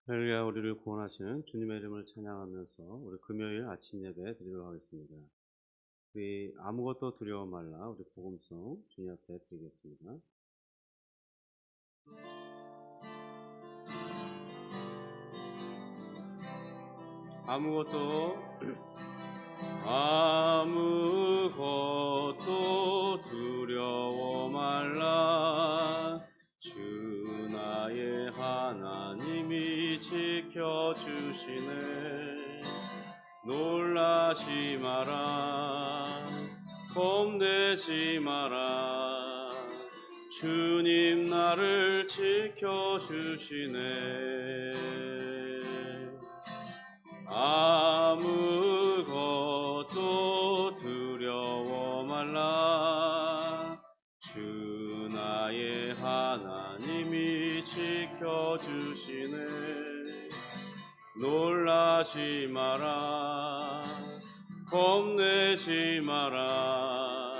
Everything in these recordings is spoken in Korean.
할렐루야. 우리를 구원하시는 주님의 이름을 찬양하면서 우리 금요일 아침 예배 드리도록 하겠습니다. 우리 아무것도 두려워 말라 우리 복음송 주님 앞에 드리겠습니다. 아무것도 두려워 말라. 주 나의 하나님이 지켜주시네. 놀라지 마라, 겁내지 마라. 주님 나를 지켜주시네. 아무것도 두려워 말라. 주 나의 하나님이 지켜주시네. 놀라지 마라, 겁내지 마라.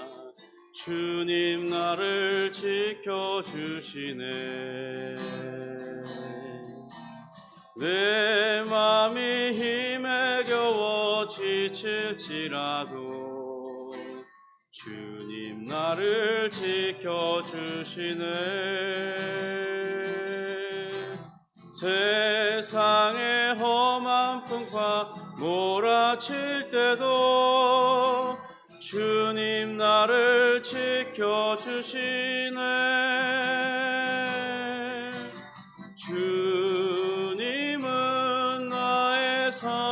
주님 나를 지켜주시네. 내 맘이 힘에 겨워 지칠지라도 주님 나를 지켜주시네. 세상의 험한 풍파 몰아칠 때도 주님 나를 지켜주시네. 주님은 나의 산성,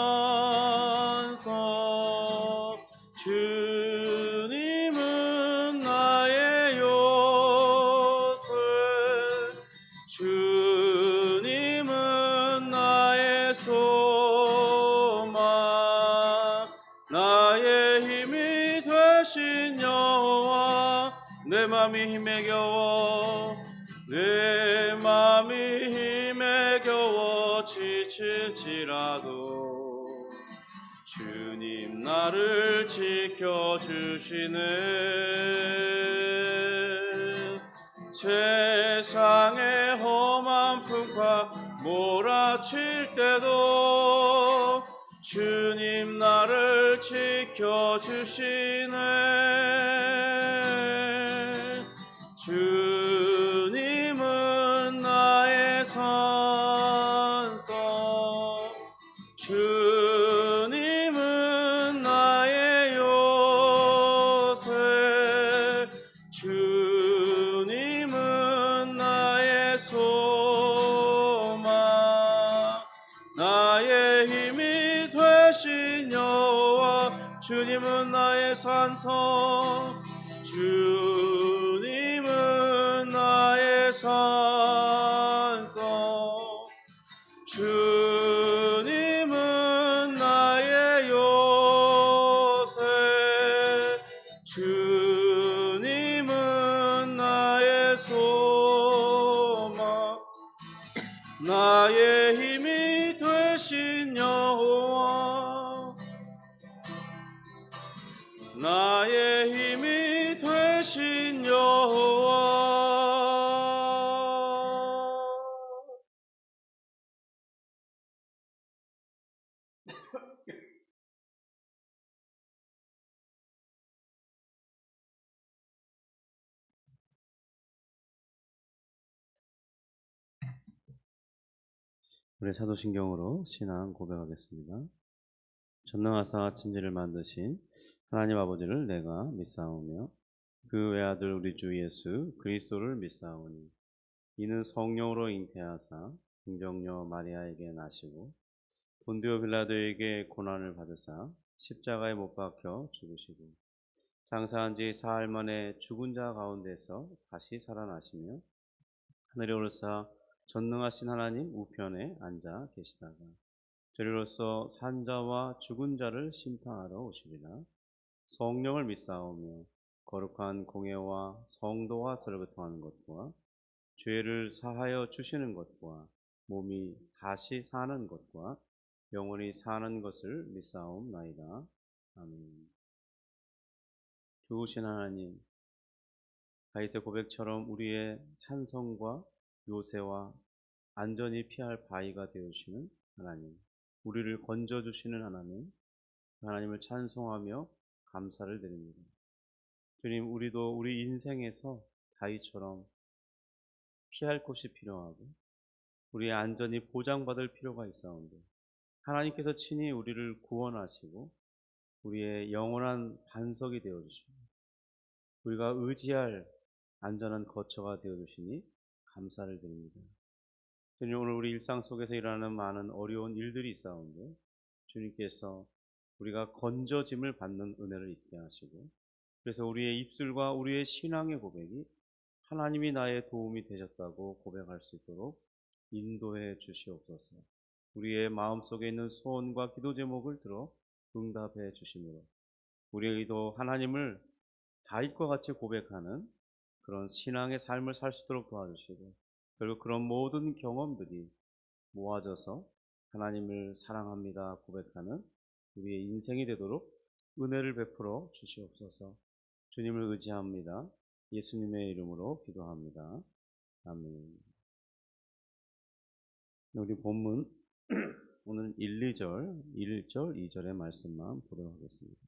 주님은 나의 요새, 주님은 나의 소망, 나의 힘이 되신 여호와. 내 맘이 힘에 겨워, 내 맘이 힘에 겨워 지칠지라도 주님 나를 지켜주시네. 세상의 험한 풍파 몰아칠 때도 주님 나를 지켜주시네. 주님은 나의 산성, 주님은 나의 요새, 주님은 나의 소망, 나의 힘이 되신 여호와. 주님은 나의 산성, 주님은 나의 산성, 주님은 나의 요새, 주님은 나의 소망, 나의 힘이 되신 여호와. 나의 힘이 되신 여호와. 우리 사도신경으로 신앙 고백하겠습니다. 전능하사 천지를 만드신 하나님 아버지를 내가 믿사오며 그 외아들 우리 주 예수 그리스도를 믿사오니 이는 성령으로 잉태하사 긍정녀 마리아에게 나시고 본디오 빌라도에게 고난을 받으사 십자가에 못 박혀 죽으시고 장사한 지 사흘 만에 죽은 자 가운데서 다시 살아나시며 하늘에 오르사 전능하신 하나님 우편에 앉아 계시다가 저리로서 산자와 죽은 자를 심판하러 오시리라. 성령을 믿사오며 거룩한 공예와 성도와 서로교통하는 것과 죄를 사하여 주시는 것과 몸이 다시 사는 것과 영원히 사는 것을 믿사옵나이다. 아멘. 좋으신 하나님, 다윗의 고백처럼 우리의 산성과 요새와 안전히 피할 바위가 되어주시는 하나님, 우리를 건져주시는 하나님, 하나님을 찬송하며 감사를 드립니다. 주님, 우리도 우리 인생에서 다윗처럼 피할 곳이 필요하고 우리의 안전이 보장받을 필요가 있사온데 하나님께서 친히 우리를 구원하시고 우리의 영원한 반석이 되어주시고 우리가 의지할 안전한 거처가 되어주시니 감사를 드립니다. 주님, 오늘 우리 일상 속에서 일어나는 많은 어려운 일들이 있사온데 주님께서 우리가 건져짐을 받는 은혜를 있게 하시고 그래서 우리의 입술과 우리의 신앙의 고백이 하나님이 나의 도움이 되셨다고 고백할 수 있도록 인도해 주시옵소서. 우리의 마음속에 있는 소원과 기도 제목을 들어 응답해 주시므로 우리도 하나님을 다윗과 같이 고백하는 그런 신앙의 삶을 살 수 있도록 도와주시고 그리고 그런 모든 경험들이 모아져서 하나님을 사랑합니다 고백하는 우리의 인생이 되도록 은혜를 베풀어 주시옵소서. 주님을 의지합니다. 예수님의 이름으로 기도합니다. 아멘. 우리 본문 오늘 1, 2절, 1절, 2절의 말씀만 보도록 하겠습니다.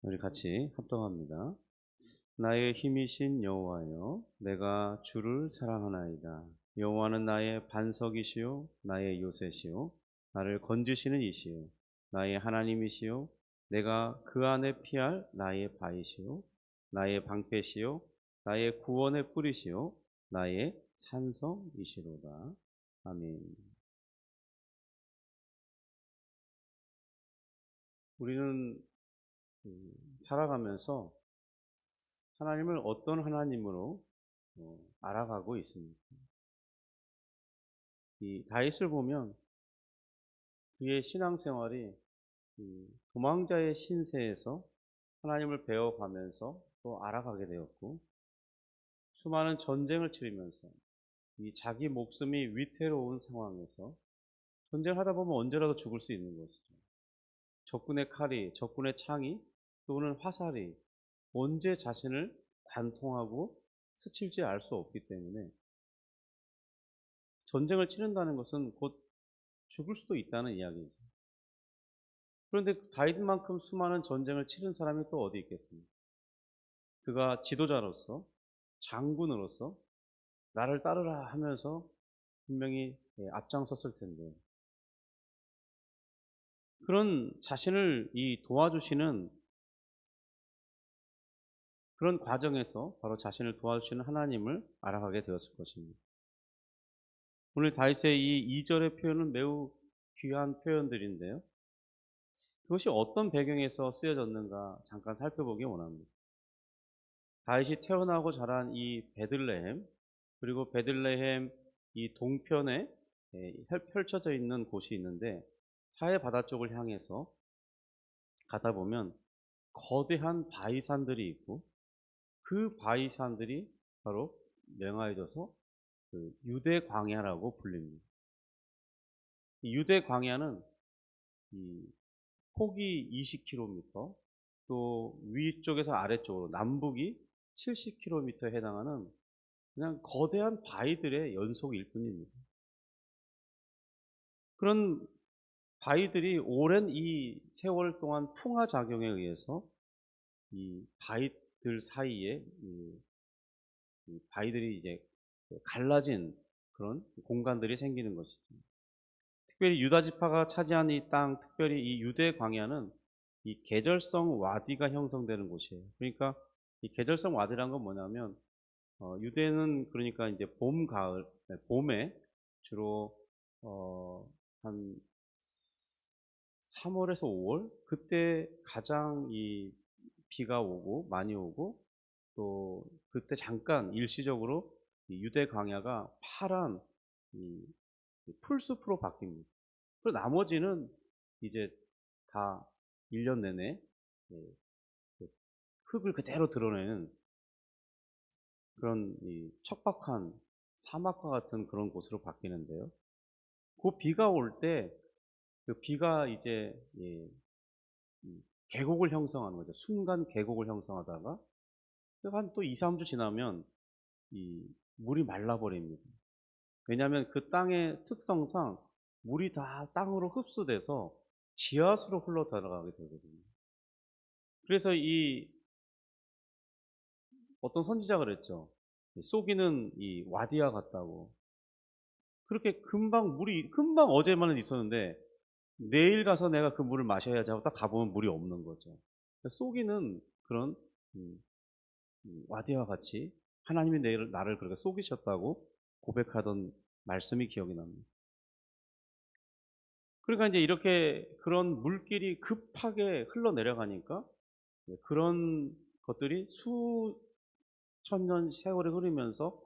우리 같이 합동합니다. 나의 힘이신 여호와여, 내가 주를 사랑하나이다. 여호와는 나의 반석이시요 나의 요새시요 나를 건지시는 이시요 나의 하나님이시요 내가 그 안에 피할 나의 바위시요 나의 방패시요 나의 구원의 뿌리시요 나의 산성이시로다. 아멘. 우리는 살아가면서 하나님을 어떤 하나님으로 알아가고 있습니다. 이 다윗을 보면 그의 신앙생활이 도망자의 신세에서 하나님을 배워가면서 또 알아가게 되었고 수많은 전쟁을 치르면서 이 자기 목숨이 위태로운 상황에서 전쟁을 하다 보면 언제라도 죽을 수 있는 것이죠. 적군의 칼이, 적군의 창이 또는 화살이 언제 자신을 관통하고 스칠지 알 수 없기 때문에 전쟁을 치른다는 것은 곧 죽을 수도 있다는 이야기죠. 그런데 다윗만큼 수많은 전쟁을 치른 사람이 또 어디 있겠습니까? 그가 지도자로서 장군으로서 나를 따르라 하면서 분명히 앞장섰을 텐데 그런 자신을 도와주시는 그런 과정에서 바로 자신을 도와주시는 하나님을 알아가게 되었을 것입니다. 오늘 다윗의 이 2절의 표현은 매우 귀한 표현들인데요. 그것이 어떤 배경에서 쓰여졌는가 잠깐 살펴보기 원합니다. 다윗이 태어나고 자란 이 베들레헴, 그리고 베들레헴 이 동편에 펼쳐져 있는 곳이 있는데 사해 바다 쪽을 향해서 가다 보면 거대한 바위산들이 있고 그 바위산들이 바로 명하여져서 그 유대 광야라고 불립니다. 이 유대 광야는 이 폭이 20km, 또 위쪽에서 아래쪽으로 남북이 70km에 해당하는 그냥 거대한 바위들의 연속일 뿐입니다. 그런 바위들이 오랜 이 세월 동안 풍화작용에 의해서 이 바위들 사이에 이 바위들이 이제 갈라진 그런 공간들이 생기는 것이죠. 특별히 유다 지파가 차지한 이 땅, 특별히 이 유대 광야는 이 계절성 와디가 형성되는 곳이에요. 그러니까 이 계절성 와디란 건 뭐냐면 유대는 그러니까 이제 봄, 가을, 봄에 주로 한 3월에서 5월 그때 가장 이 비가 오고 많이 오고 또 그때 잠깐 일시적으로 이 유대 광야가 파란 이 풀숲으로 바뀝니다. 그리고 나머지는 이제 다 1년 내내 흙을 그대로 드러내는 그런 이 척박한 사막과 같은 그런 곳으로 바뀌는데요. 그 비가 올 때 그 비가 이제 계곡을 형성하는 거죠. 순간 계곡을 형성하다가 한 또 2, 3주 지나면 이 물이 말라버립니다. 왜냐하면 그 땅의 특성상 물이 다 땅으로 흡수돼서 지하수로 흘러 들어가게 되거든요. 그래서 이 어떤 선지자가 그랬죠. 쏘기는 이 와디와 같다고. 그렇게 금방 어제만은 있었는데 내일 가서 내가 그 물을 마셔야지 하고 딱 가보면 물이 없는 거죠. 쏘기는 그런 음, 와디와 같이 하나님이 나를 그렇게 속이셨다고 고백하던 말씀이 기억이 납니다. 그러니까 이제 이렇게 그런 물길이 급하게 흘러내려가니까 그런 것들이 수천 년 세월이 흐르면서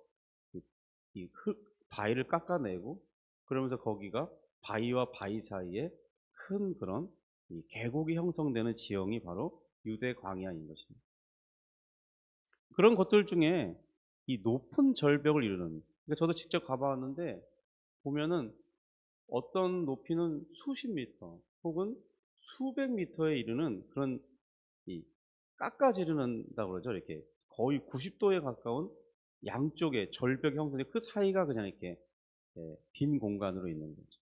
바위를 깎아내고 그러면서 거기가 바위와 바위 사이에 큰 그런 이 계곡이 형성되는 지형이 바로 유대 광야인 것입니다. 그런 것들 중에 이 높은 절벽을 이루는, 그러니까 저도 직접 가봤는데 보면은 어떤 높이는 수십 미터 혹은 수백 미터에 이르는 그런 이 깎아지르는다고 그러죠. 이렇게 거의 90도에 가까운 양쪽에 절벽 형성이 그 사이가 그냥 이렇게 빈 공간으로 있는 거죠.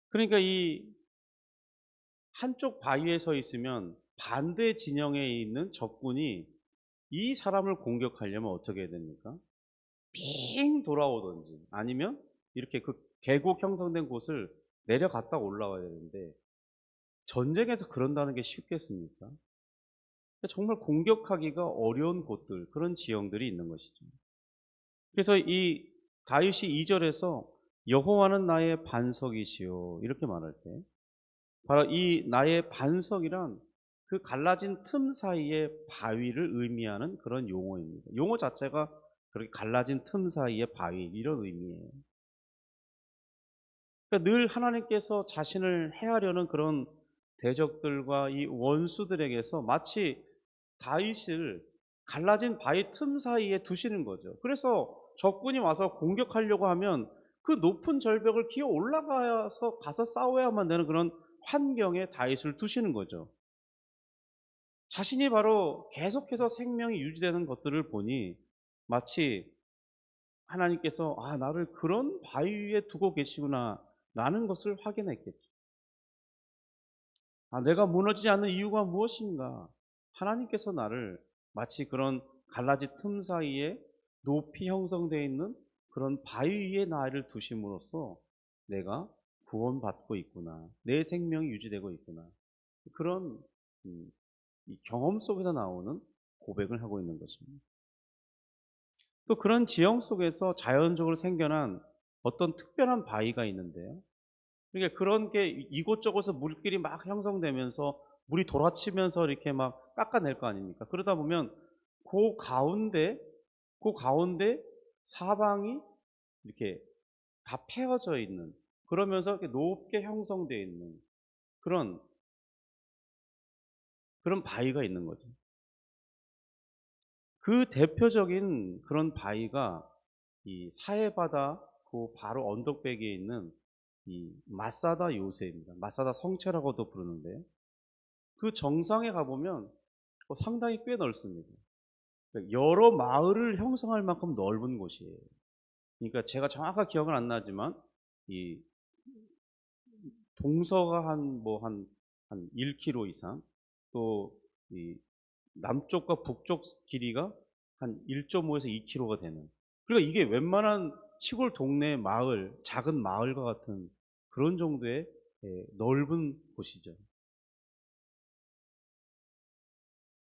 그러니까 이 한쪽 바위에 서 있으면 반대 진영에 있는 적군이 이 사람을 공격하려면 어떻게 해야 됩니까? 빙 돌아오든지 아니면 이렇게 그 계곡 형성된 곳을 내려갔다 올라와야 되는데 전쟁에서 그런다는 게 쉽겠습니까? 정말 공격하기가 어려운 곳들, 그런 지형들이 있는 것이죠. 그래서 이 다윗이 2절에서 여호와는 나의 반석이시요 이렇게 말할 때 바로 이 나의 반석이란 그 갈라진 틈 사이의 바위를 의미하는 그런 용어입니다. 용어 자체가 그렇게 갈라진 틈 사이의 바위 이런 의미예요. 그러니까 늘 하나님께서 자신을 해하려는 그런 대적들과 이 원수들에게서 마치 다윗을 갈라진 바위 틈 사이에 두시는 거죠. 그래서 적군이 와서 공격하려고 하면 그 높은 절벽을 기어 올라가서 가서 싸워야만 되는 그런 환경에 다윗을 두시는 거죠. 자신이 바로 계속해서 생명이 유지되는 것들을 보니 마치 하나님께서 나를 그런 바위 위에 두고 계시구나 라는 것을 확인했겠죠. 내가 무너지지 않는 이유가 무엇인가? 하나님께서 나를 마치 그런 갈라진 틈 사이에 높이 형성되어 있는 그런 바위 위에 나를 두심으로써 내가 구원받고 있구나. 내 생명이 유지되고 있구나. 그런 음, 이 경험 속에서 나오는 고백을 하고 있는 것입니다. 또 그런 지형 속에서 자연적으로 생겨난 어떤 특별한 바위가 있는데요. 그러니까 그런 게 이곳저곳에서 물길이 막 형성되면서 물이 돌아치면서 이렇게 막 깎아낼 거 아닙니까? 그러다 보면 그 가운데, 그 가운데 사방이 이렇게 다 패어져 있는, 그러면서 이렇게 높게 형성되어 있는 그런 바위가 있는 거죠. 그 대표적인 그런 바위가 이 사해바다 그 바로 언덕배기에 있는 이 마사다 요새입니다. 마사다 성체라고도 부르는데 그 정상에 가보면 상당히 꽤 넓습니다. 그러니까 여러 마을을 형성할 만큼 넓은 곳이에요. 그러니까 제가 정확하게 기억은 안 나지만 이 동서가 한 1km 이상 또 이 남쪽과 북쪽 길이가 한 1.5에서 2km가 되는, 그러니까 이게 웬만한 시골 동네 마을, 작은 마을과 같은 그런 정도의 넓은 곳이죠.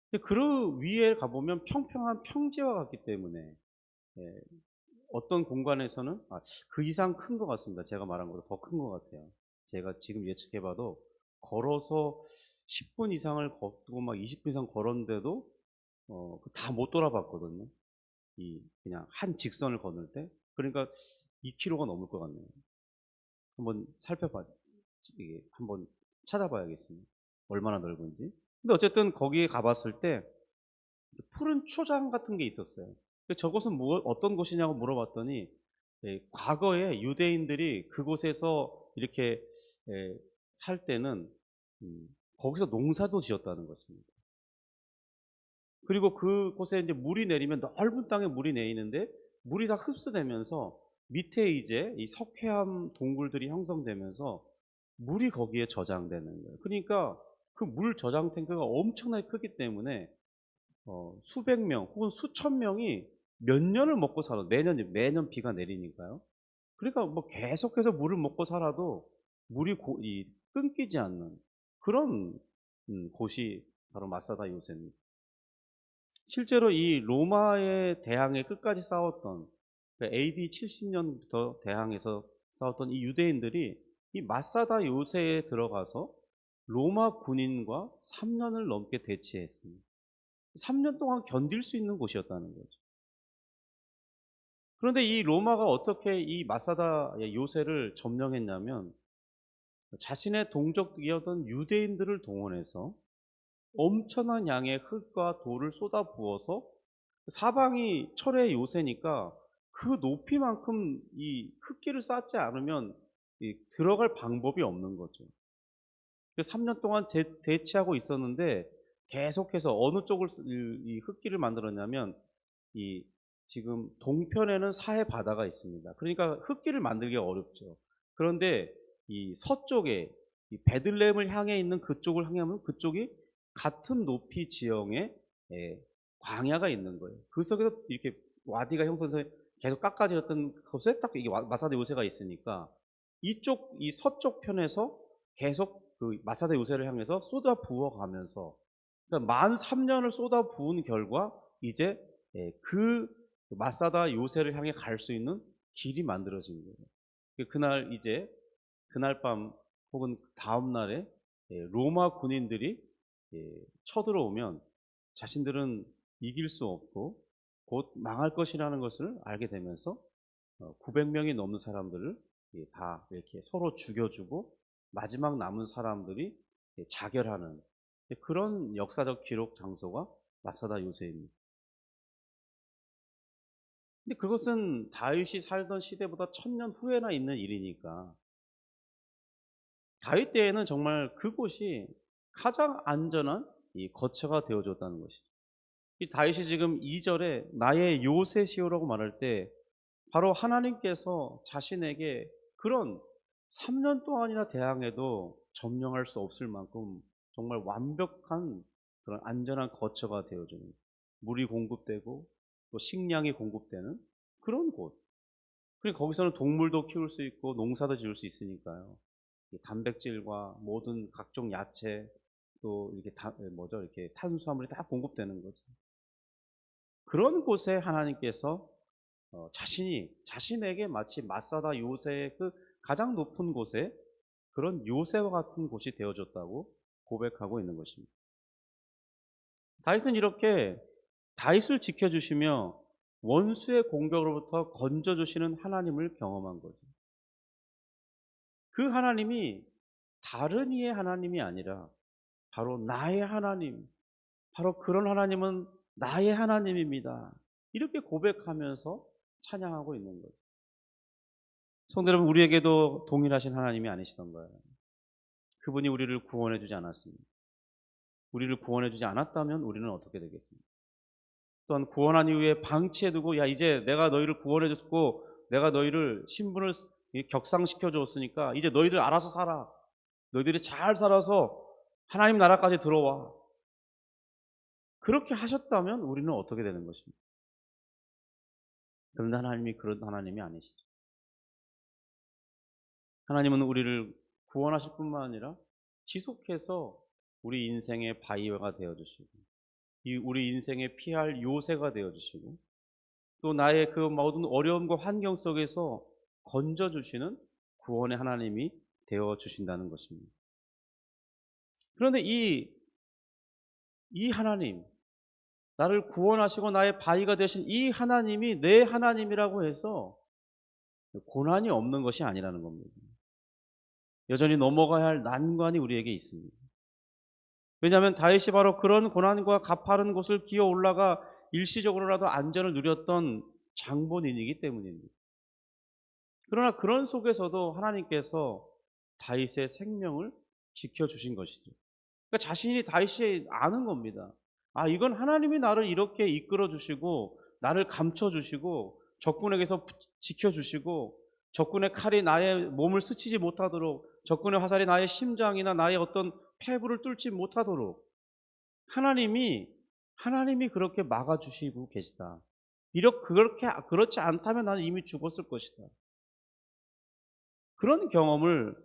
근데 그 위에 가보면 평평한 평지와 같기 때문에 예, 어떤 공간에서는 그 이상 큰 것 같습니다. 제가 말한 것보다 더 큰 것 같아요. 제가 지금 예측해봐도 걸어서 10분 이상을 걷고 막 20분 이상 걸었는데도 다 못 돌아봤거든요. 그냥 한 직선을 걷을 때. 그러니까 2km가 넘을 것 같네요. 한번 한번 찾아봐야겠습니다. 얼마나 넓은지. 근데 어쨌든 거기에 가봤을 때 푸른 초장 같은 게 있었어요. 저곳은 어떤 곳이냐고 물어봤더니 과거에 유대인들이 그곳에서 이렇게 살 때는 거기서 농사도 지었다는 것입니다. 그리고 그곳에 이제 물이 내리면 넓은 땅에 물이 내리는데 물이 다 흡수되면서 밑에 이제 이 석회암 동굴들이 형성되면서 물이 거기에 저장되는 거예요. 그러니까 그 물 저장 탱크가 엄청나게 크기 때문에 수백 명 혹은 수천 명이 몇 년을 먹고 살아 매년 비가 내리니까요. 그러니까 뭐 계속해서 물을 먹고 살아도 물이 끊기지 않는 그런 곳이 바로 마사다 요새입니다. 실제로 이 로마의 대항에 끝까지 싸웠던 AD 70년부터 대항에서 싸웠던 이 유대인들이 이 마사다 요새에 들어가서 로마 군인과 3년을 넘게 대치했습니다. 3년 동안 견딜 수 있는 곳이었다는 거죠. 그런데 이 로마가 어떻게 이 마사다 요새를 점령했냐면 자신의 동족이었던 유대인들을 동원해서 엄청난 양의 흙과 돌을 쏟아 부어서 사방이 철의 요새니까 그 높이만큼 이 흙길을 쌓지 않으면 들어갈 방법이 없는 거죠. 3년 동안 대치하고 있었는데 계속해서 어느 쪽을 이 흙길을 만들었냐면 이 지금 동편에는 사해 바다가 있습니다. 그러니까 흙길을 만들기가 어렵죠. 그런데 이 서쪽에 이 베들레헴을 향해 있는 그쪽을 향하면 그쪽이 같은 높이 지형의 광야가 있는 거예요. 그 속에서 이렇게 와디가 형성돼서 계속 깎아지었던 곳에 딱 이게 마사다 요새가 있으니까 이쪽 이 서쪽 편에서 계속 그 마사다 요새를 향해서 쏟아 부어가면서 그러니까 13년을 쏟아 부은 결과 이제 그 마사다 요새를 향해 갈 수 있는 길이 만들어진 거예요. 그날 이제 그날 밤 혹은 다음 날에 로마 군인들이 쳐들어오면 자신들은 이길 수 없고 곧 망할 것이라는 것을 알게 되면서 900명이 넘는 사람들을 다 이렇게 서로 죽여주고 마지막 남은 사람들이 자결하는 그런 역사적 기록 장소가 마사다 요새입니다. 근데 그것은 다윗이 살던 시대보다 1000년 후에나 있는 일이니까 다윗 때에는 정말 그곳이 가장 안전한 이 거처가 되어줬다는 것이죠. 이 다윗이 지금 2절에 나의 요새시오라고 말할 때 바로 하나님께서 자신에게 그런 3년 동안이나 대항해도 점령할 수 없을 만큼 정말 완벽한 그런 안전한 거처가 되어주는 물이 공급되고 또 식량이 공급되는 그런 곳. 그리고 거기서는 동물도 키울 수 있고 농사도 지을 수 있으니까요. 단백질과 모든 각종 야채 또 이렇게 이렇게 탄수화물이 다 공급되는 거죠. 그런 곳에 하나님께서 자신에게 마치 마사다 요새의 그 가장 높은 곳에 그런 요새와 같은 곳이 되어줬다고 고백하고 있는 것입니다. 다윗은 이렇게 다윗을 지켜주시며 원수의 공격으로부터 건져주시는 하나님을 경험한 거죠. 그 하나님이 다른 이의 하나님이 아니라 바로 나의 하나님, 바로 그런 하나님은 나의 하나님입니다. 이렇게 고백하면서 찬양하고 있는 거죠. 성도 여러분, 우리에게도 동일하신 하나님이 아니시던가요? 그분이 우리를 구원해 주지 않았습니다. 우리를 구원해 주지 않았다면 우리는 어떻게 되겠습니까? 또한 구원한 이후에 방치해두고 야 이제 내가 너희를 구원해 줬고 내가 너희를 신분을 격상시켜 줬으니까 이제 너희들 알아서 살아. 너희들이 잘 살아서 하나님 나라까지 들어와. 그렇게 하셨다면 우리는 어떻게 되는 것입니까? 그런데 하나님이 그런 하나님이 아니시죠. 하나님은 우리를 구원하실 뿐만 아니라 지속해서 우리 인생의 바위가 되어주시고 우리 인생의 피할 요새가 되어주시고 또 나의 그 모든 어려움과 환경 속에서 건져주시는 구원의 하나님이 되어주신다는 것입니다. 그런데 이 하나님, 나를 구원하시고 나의 바위가 되신 이 하나님이 내 하나님이라고 해서 고난이 없는 것이 아니라는 겁니다. 여전히 넘어가야 할 난관이 우리에게 있습니다. 왜냐하면 다윗이 바로 그런 고난과 가파른 곳을 기어 올라가 일시적으로라도 안전을 누렸던 장본인이기 때문입니다. 그러나 그런 속에서도 하나님께서 다윗의 생명을 지켜주신 것이죠. 그러니까 자신이 다윗이 아는 겁니다. 아, 이건 하나님이 나를 이렇게 이끌어 주시고 나를 감춰 주시고 적군에게서 지켜 주시고 적군의 칼이 나의 몸을 스치지 못하도록 적군의 화살이 나의 심장이나 나의 어떤 폐부를 뚫지 못하도록 하나님이 그렇게 막아 주시고 계시다. 그렇지 않다면 나는 이미 죽었을 것이다. 그런 경험을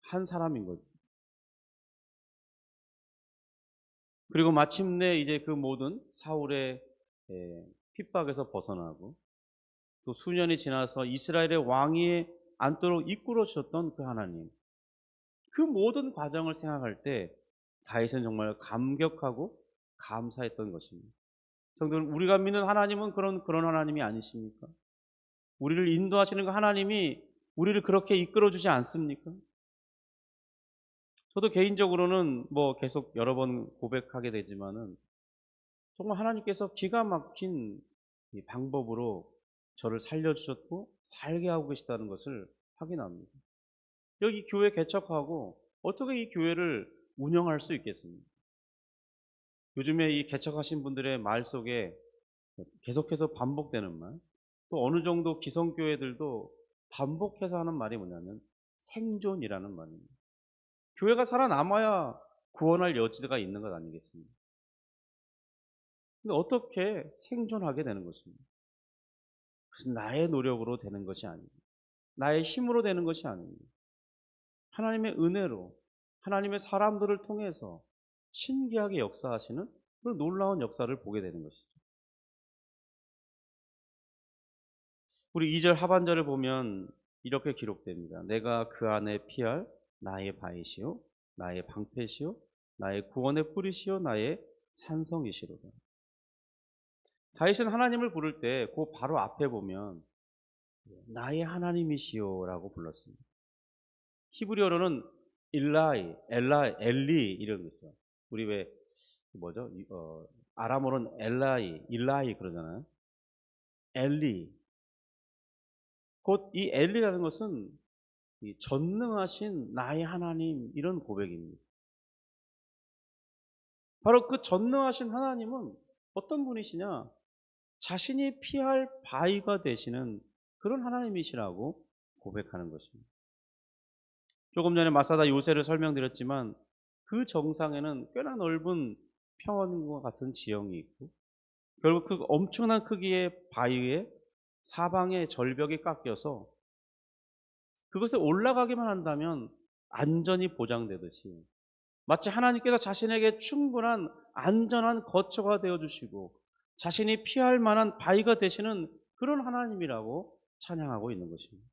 한 사람인 거죠. 그리고 마침내 이제 그 모든 사울의 핍박에서 벗어나고 또 수년이 지나서 이스라엘의 왕위에 앉도록 이끌어 주셨던 그 하나님, 그 모든 과정을 생각할 때 다윗은 정말 감격하고 감사했던 것입니다. 성도는, 우리가 믿는 하나님은 그런 하나님이 아니십니까? 우리를 인도하시는 그 하나님이 우리를 그렇게 이끌어 주지 않습니까? 저도 개인적으로는 뭐 계속 여러 번 고백하게 되지만은 정말 하나님께서 기가 막힌 이 방법으로 저를 살려주셨고 살게 하고 계시다는 것을 확인합니다. 여기 교회 개척하고 어떻게 이 교회를 운영할 수 있겠습니까? 요즘에 이 개척하신 분들의 말 속에 계속해서 반복되는 말, 또 어느 정도 기성교회들도 반복해서 하는 말이 뭐냐면 생존이라는 말입니다. 교회가 살아남아야 구원할 여지가 있는 것 아니겠습니까? 근데 어떻게 생존하게 되는 것입니까? 그것은 나의 노력으로 되는 것이 아닙니다. 나의 힘으로 되는 것이 아닙니다. 하나님의 은혜로, 하나님의 사람들을 통해서 신기하게 역사하시는 그런 놀라운 역사를 보게 되는 것이죠. 우리 2절 하반절을 보면 이렇게 기록됩니다. 내가 그 안에 피할 나의 바위시요 나의 방패시요 나의 구원의 뿌리시요 나의 산성이시로다. 다윗은 하나님을 부를 때 그 바로 앞에 보면 나의 하나님이시요라고 불렀습니다. 히브리어로는 일라이, 엘리 이런 거 있어요. 우리 왜 뭐죠? 아람어로는 일라이 그러잖아요. 엘리. 곧 이 엘리라는 것은 이 전능하신 나의 하나님, 이런 고백입니다. 바로 그 전능하신 하나님은 어떤 분이시냐? 자신이 피할 바위가 되시는 그런 하나님이시라고 고백하는 것입니다. 조금 전에 마사다 요새를 설명드렸지만 그 정상에는 꽤나 넓은 평원과 같은 지형이 있고 결국 그 엄청난 크기의 바위에 사방에 절벽이 깎여서 그것에 올라가기만 한다면 안전이 보장되듯이 마치 하나님께서 자신에게 충분한 안전한 거처가 되어주시고 자신이 피할 만한 바위가 되시는 그런 하나님이라고 찬양하고 있는 것입니다.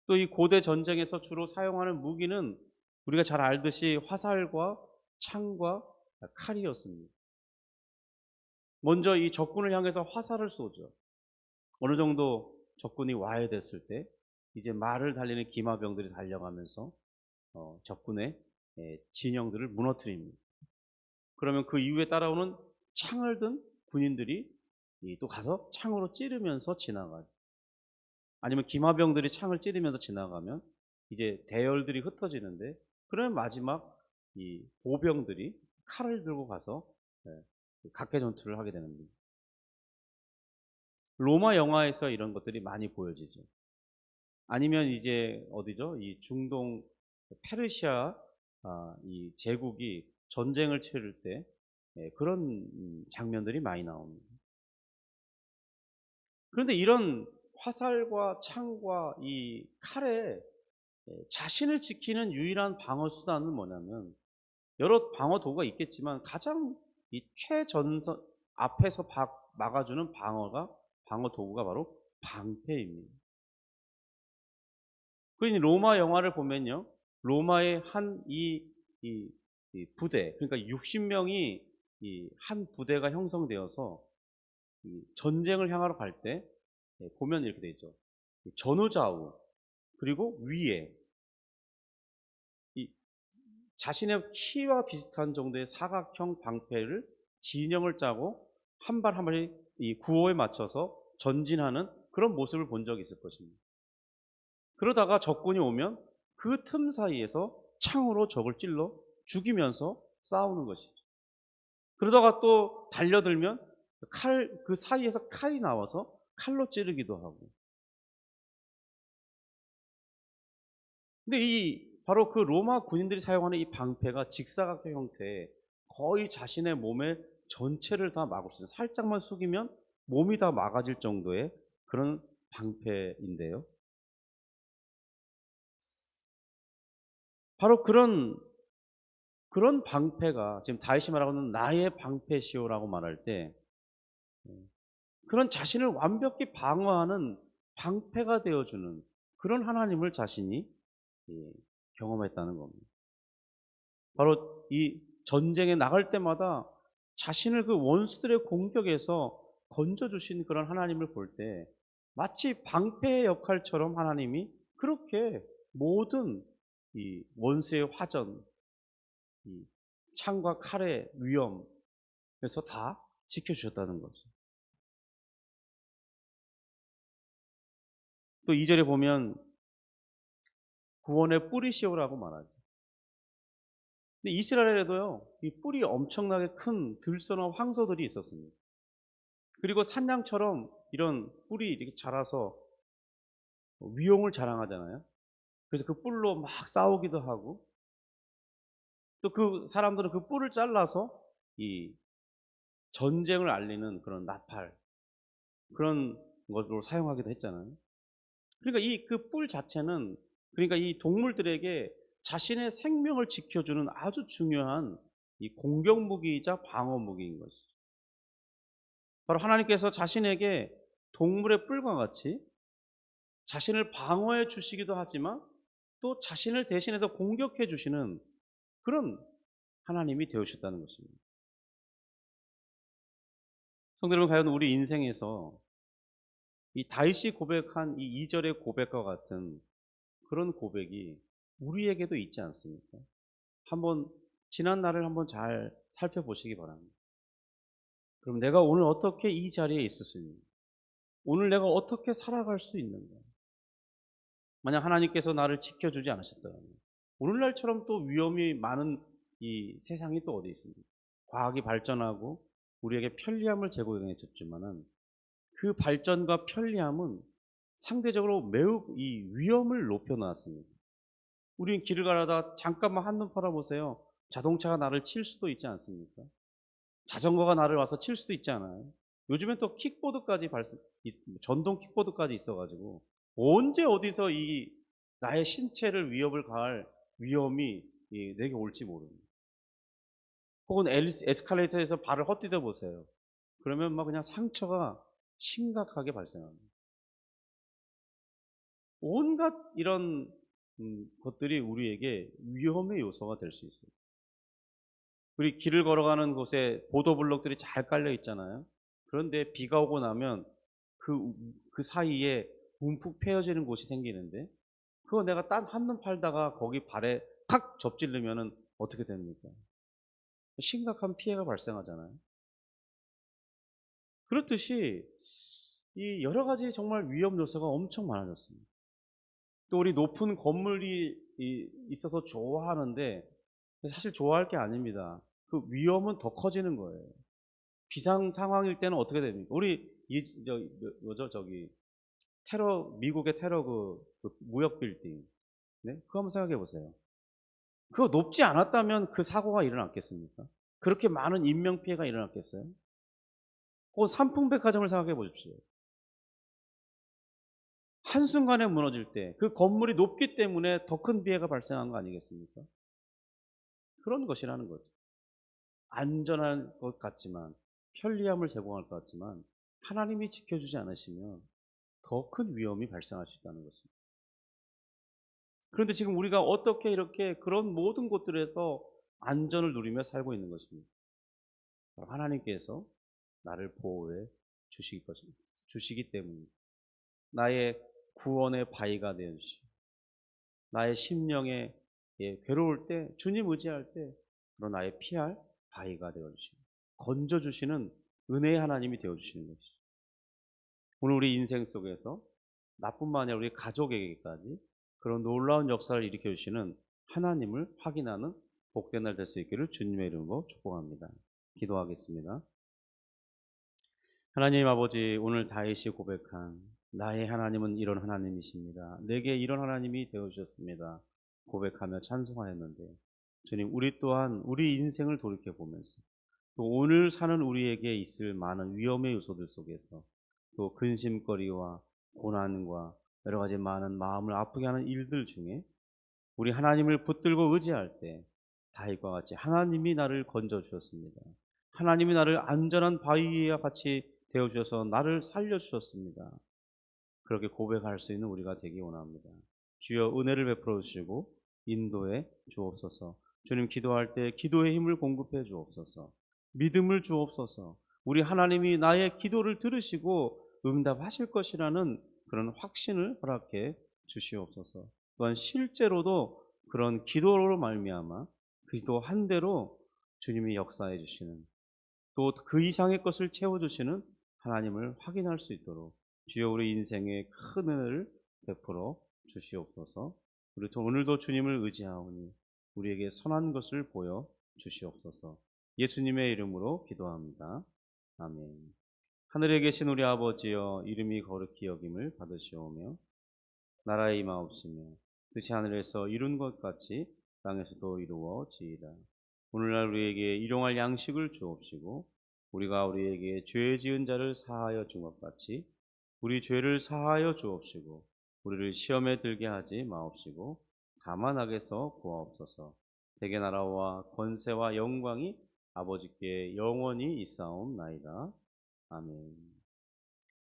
또 이 고대 전쟁에서 주로 사용하는 무기는 우리가 잘 알듯이 화살과 창과 칼이었습니다. 먼저 이 적군을 향해서 화살을 쏘죠. 어느 정도 적군이 와해됐을 때 이제 말을 달리는 기마병들이 달려가면서 적군의 진영들을 무너뜨립니다. 그러면 그 이후에 따라오는 창을 든 군인들이 또 가서 창으로 찌르면서 지나가죠. 아니면 기마병들이 창을 찌르면서 지나가면 이제 대열들이 흩어지는데 그러면 마지막 이 보병들이 칼을 들고 가서 각계 전투를 하게 되는 겁니다. 로마 영화에서 이런 것들이 많이 보여지죠. 아니면 이제 어디죠? 이 중동 페르시아 이 제국이 전쟁을 치를 때 그런 장면들이 많이 나옵니다. 그런데 이런 화살과 창과 이 칼에 자신을 지키는 유일한 방어 수단은 뭐냐면 여러 방어 도구가 있겠지만 가장 이 최전선 앞에서 막아주는 방어 도구가 바로 방패입니다. 그러니 로마 영화를 보면요, 로마의 한 이 부대, 그러니까 60명이 이 한 부대가 형성되어서 이 전쟁을 향하러 갈 때 보면 이렇게 되어 있죠. 전후좌우 그리고 위에 이 자신의 키와 비슷한 정도의 사각형 방패를 진영을 짜고 한 발 한 발이 이 구호에 맞춰서 전진하는 그런 모습을 본 적이 있을 것입니다. 그러다가 적군이 오면 그 틈 사이에서 창으로 적을 찔러 죽이면서 싸우는 것이죠. 그러다가 또 달려들면 그 사이에서 칼이 나와서 칼로 찌르기도 하고. 근데 바로 그 로마 군인들이 사용하는 이 방패가 직사각형 형태의 거의 자신의 몸의 전체를 다 막을 수 있어요. 살짝만 숙이면 몸이 다 막아질 정도의 그런 방패인데요. 바로 그런 방패가 지금 다윗이 말하고는 나의 방패시오라고 말할 때 그런 자신을 완벽히 방어하는 방패가 되어주는 그런 하나님을 자신이 경험했다는 겁니다. 바로 이 전쟁에 나갈 때마다 자신을 그 원수들의 공격에서 건져주신 그런 하나님을 볼 때 마치 방패의 역할처럼 하나님이 그렇게 모든 이 원수의 화전, 이 창과 칼의 위험에서 다 지켜주셨다는 거죠. 또 2절에 보면 구원의 뿌리시오라고 말하죠. 근데 이스라엘에도요, 이 뿔이 엄청나게 큰 들소나 황소들이 있었습니다. 그리고 산양처럼 이런 뿔이 이렇게 자라서 위용을 자랑하잖아요. 그래서 그 뿔로 막 싸우기도 하고, 또 그 사람들은 그 뿔을 잘라서 이 전쟁을 알리는 그런 나팔, 그런 것으로 사용하기도 했잖아요. 그러니까 이 그 뿔 자체는, 그러니까 이 동물들에게 자신의 생명을 지켜주는 아주 중요한 이 공격 무기이자 방어 무기인 것이죠. 바로 하나님께서 자신에게 동물의 뿔과 같이 자신을 방어해 주시기도 하지만 또 자신을 대신해서 공격해 주시는 그런 하나님이 되어주셨다는 것입니다. 성도 여러분, 과연 우리 인생에서 이 다윗이 고백한 이 2절의 고백과 같은 그런 고백이 우리에게도 있지 않습니까? 한번 지난 날을 한번 잘 살펴보시기 바랍니다. 그럼 내가 오늘 어떻게 이 자리에 있을 수 있는가? 오늘 내가 어떻게 살아갈 수 있는가? 만약 하나님께서 나를 지켜주지 않으셨다면 오늘날처럼 또 위험이 많은 이 세상이 또 어디 있습니까? 과학이 발전하고 우리에게 편리함을 제공해 줬지만은 그 발전과 편리함은 상대적으로 매우 이 위험을 높여 놨습니다. 우리는 길을 가다가 잠깐만 한눈 팔아보세요. 자동차가 나를 칠 수도 있지 않습니까? 자전거가 나를 와서 칠 수도 있지 않아요? 요즘엔 또 킥보드까지 전동 킥보드까지 있어가지고 언제 어디서 이 나의 신체를 위협을 가할 위험이 내게 올지 모릅니다. 혹은 에스컬레이터에서 발을 헛디뎌 보세요. 그러면 막 그냥 상처가 심각하게 발생합니다. 온갖 이런 것들이 우리에게 위험의 요소가 될 수 있어요. 우리 길을 걸어가는 곳에 보도블록들이 잘 깔려 있잖아요. 그런데 비가 오고 나면 그 사이에 움푹 패여지는 곳이 생기는데 그거 내가 딴 한눈 팔다가 거기 발에 탁 접질르면은 어떻게 됩니까? 심각한 피해가 발생하잖아요. 그렇듯이 이 여러 가지 정말 위험 요소가 엄청 많아졌습니다. 또 우리 높은 건물이 있어서 좋아하는데 사실 좋아할 게 아닙니다. 그 위험은 더 커지는 거예요. 비상 상황일 때는 어떻게 됩니까? 우리 미국의 테러 그 무역 빌딩, 네? 그거 한번 생각해 보세요. 그거 높지 않았다면 그 사고가 일어났겠습니까? 그렇게 많은 인명 피해가 일어났겠어요? 그 삼풍백화점을 생각해 보십시오. 한순간에 무너질 때 그 건물이 높기 때문에 더 큰 피해가 발생한 거 아니겠습니까? 그런 것이라는 거죠. 안전한 것 같지만, 편리함을 제공할 것 같지만 하나님이 지켜주지 않으시면 더 큰 위험이 발생할 수 있다는 것입니다. 그런데 지금 우리가 어떻게 이렇게 그런 모든 곳들에서 안전을 누리며 살고 있는 것입니까? 하나님께서 나를 보호해 주시기 때문입니다. 나의 구원의 바위가 되어주시고 나의 심령에 괴로울 때, 주님 의지할 때 그런 나의 피할 바위가 되어주시고 건져주시는 은혜의 하나님이 되어주시는 것이죠. 오늘 우리 인생 속에서 나뿐만 아니라 우리 가족에게까지 그런 놀라운 역사를 일으켜 주시는 하나님을 확인하는 복된 날 될 수 있기를 주님의 이름으로 축복합니다. 기도하겠습니다. 하나님 아버지, 오늘 다윗이 고백한 나의 하나님은 이런 하나님이십니다. 내게 이런 하나님이 되어주셨습니다. 고백하며 찬송하였는데, 주님, 우리 또한 우리 인생을 돌이켜보면서 또 오늘 사는 우리에게 있을 많은 위험의 요소들 속에서 또 근심거리와 고난과 여러 가지 많은 마음을 아프게 하는 일들 중에 우리 하나님을 붙들고 의지할 때 다윗과 같이 하나님이 나를 건져 주셨습니다. 하나님이 나를 안전한 바위와 같이 되어 주셔서 나를 살려 주셨습니다. 그렇게 고백할 수 있는 우리가 되기 원합니다. 주여 은혜를 베풀어 주시고 인도해 주옵소서. 주님, 기도할 때 기도의 힘을 공급해 주옵소서. 믿음을 주옵소서. 우리 하나님이 나의 기도를 들으시고 응답하실 것이라는 그런 확신을 허락해 주시옵소서. 또한 실제로도 그런 기도로 말미암아 기도한 대로 주님이 역사해 주시는, 또 그 이상의 것을 채워 주시는 하나님을 확인할 수 있도록 주여 우리 인생에 큰 은혜를 베풀어 주시옵소서. 우리 또 오늘도 주님을 의지하오니 우리에게 선한 것을 보여 주시옵소서. 예수님의 이름으로 기도합니다. 아멘. 하늘에 계신 우리 아버지여, 이름이 거룩히 여김을 받으시오며 나라의 임하옵시며 뜻이 하늘에서 이룬 것 같이 땅에서도 이루어지이다. 오늘날 우리에게 일용할 양식을 주옵시고 우리가 우리에게 죄 지은 자를 사하여 준 것 같이 우리 죄를 사하여 주옵시고 우리를 시험에 들게 하지 마옵시고 다만 악에서 구하옵소서. 대개 나라와 권세와 영광이 아버지께 영원히 있사옵나이다. 아멘.